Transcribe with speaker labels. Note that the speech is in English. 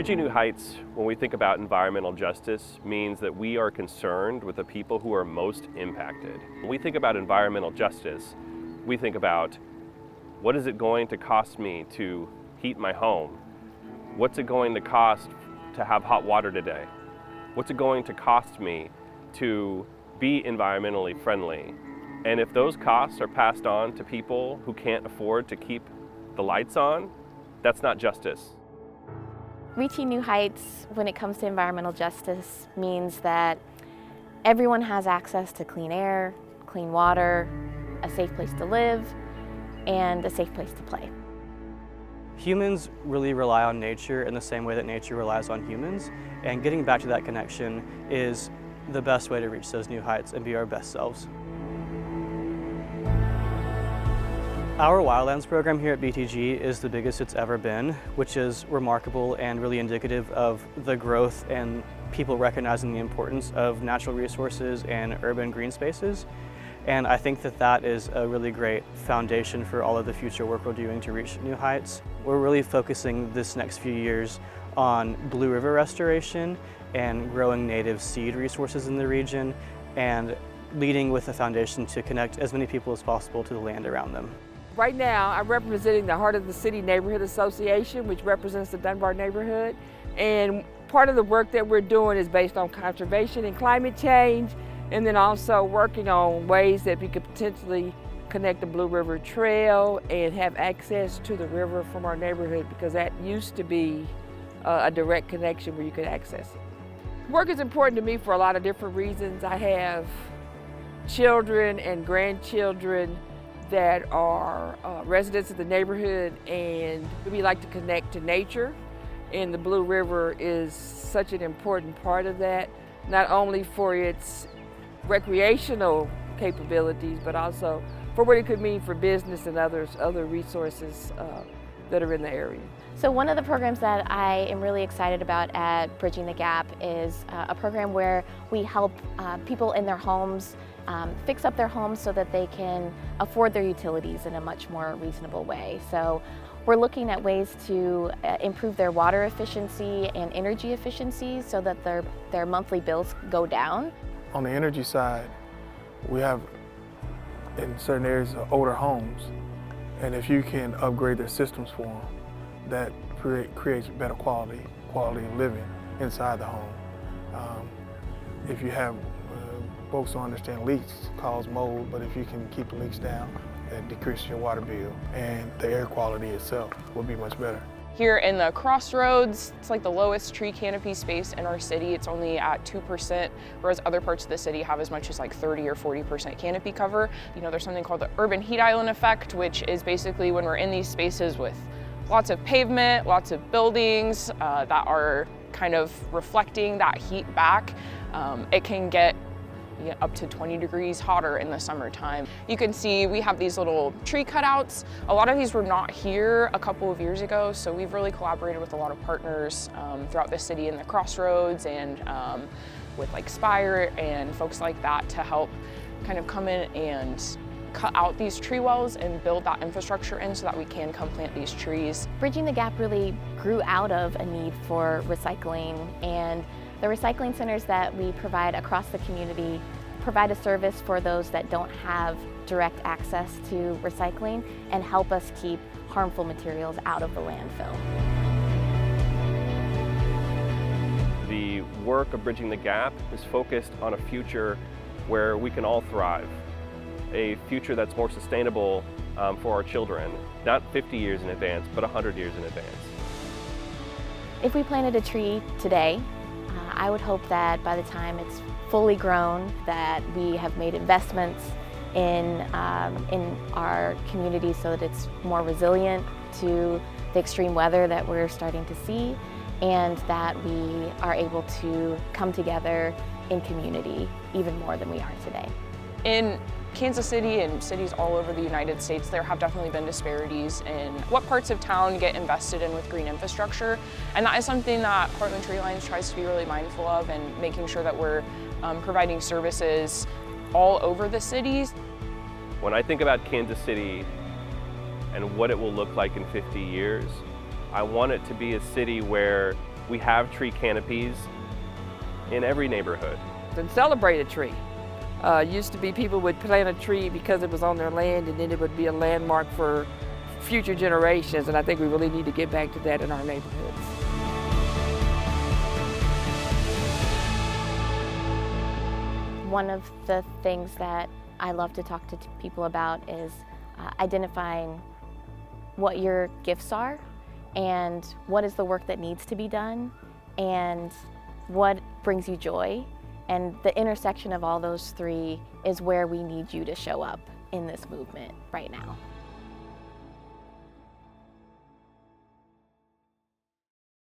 Speaker 1: Reaching new heights, when we think about environmental justice, means that we are concerned with the people who are most impacted. When we think about environmental justice, we think about what is it going to cost me to heat my home? What's it going to cost to have hot water today? What's it going to cost me to be environmentally friendly? And if those costs are passed on to people who can't afford to keep the lights on, that's not justice.
Speaker 2: Reaching new heights when it comes to environmental justice means that everyone has access to clean air, clean water, a safe place to live, and a safe place to play.
Speaker 3: Humans really rely on nature in the same way that nature relies on humans, and getting back to that connection is the best way to reach those new heights and be our best selves. Our Wildlands program here at BTG is the biggest it's ever been, which is remarkable and really indicative of the growth and people recognizing the importance of natural resources and urban green spaces. And I think that that is a really great foundation for all of the future work we're doing to reach new heights. We're really focusing this next few years on Blue River restoration and growing native seed resources in the region, and leading with a foundation to connect as many people as possible to the land around them.
Speaker 4: Right now, I'm representing the Heart of the City Neighborhood Association, which represents the Dunbar neighborhood. And part of the work that we're doing is based on conservation and climate change, and then also working on ways that we could potentially connect the Blue River Trail and have access to the river from our neighborhood, because that used to be a direct connection where you could access it. Work is important to me for a lot of different reasons. I have children and grandchildren that are residents of the neighborhood, and we like to connect to nature, and the Blue River is such an important part of that, not only for its recreational capabilities, but also for what it could mean for business and other resources that are in the area.
Speaker 2: So one of the programs that I am really excited about at Bridging the Gap is a program where we help people in their homes fix up their homes so that they can afford their utilities in a much more reasonable way. So we're looking at ways to improve their water efficiency and energy efficiency so that their monthly bills go down.
Speaker 5: On the energy side, we have in certain areas older homes, and if you can upgrade their systems for them, that creates better quality of living inside the home. If you have folks don't understand leaks cause mold, but if you can keep the leaks down, that decreases your water bill, and the air quality itself will be much better.
Speaker 6: Here in the Crossroads, it's like the lowest tree canopy space in our city. It's only at 2%, whereas other parts of the city have as much as like 30 or 40% canopy cover. You know, there's something called the urban heat island effect, which is basically when we're in these spaces with lots of pavement, lots of buildings that are kind of reflecting that heat back, it can get up to 20 degrees hotter in the summertime. You can see we have these little tree cutouts. A lot of these were not here a couple of years ago, so we've really collaborated with a lot of partners throughout the city in the Crossroads and with like Spire and folks like that to help kind of come in and cut out these tree wells and build that infrastructure in so that we can come plant these trees.
Speaker 2: Bridging the Gap really grew out of a need for recycling, and the recycling centers that we provide across the community provide a service for those that don't have direct access to recycling and help us keep harmful materials out of the landfill.
Speaker 1: The work of Bridging the Gap is focused on a future where we can all thrive, a future that's more sustainable for our children, not 50 years in advance, but 100 years in advance.
Speaker 2: If we planted a tree today, I would hope that by the time it's fully grown, that we have made investments in our community so that it's more resilient to the extreme weather that we're starting to see, and that we are able to come together in community even more than we are today.
Speaker 6: In Kansas City and cities all over the United States, there have definitely been disparities in what parts of town get invested in with green infrastructure. And that is something that Heartland Tree Alliance tries to be really mindful of, and making sure that we're providing services all over the cities.
Speaker 1: When I think about Kansas City and what it will look like in 50 years, I want it to be a city where We have tree canopies in every neighborhood.
Speaker 4: And celebrate a tree. Used to be people would plant a tree because it was on their land, and then it would be a landmark for future generations, and I think we really need to get back to that in our neighborhoods.
Speaker 2: One of the things that I love to talk to people about is identifying what your gifts are and what is the work that needs to be done and what brings you joy. And the intersection of all those three is where we need you to show up in this movement right now.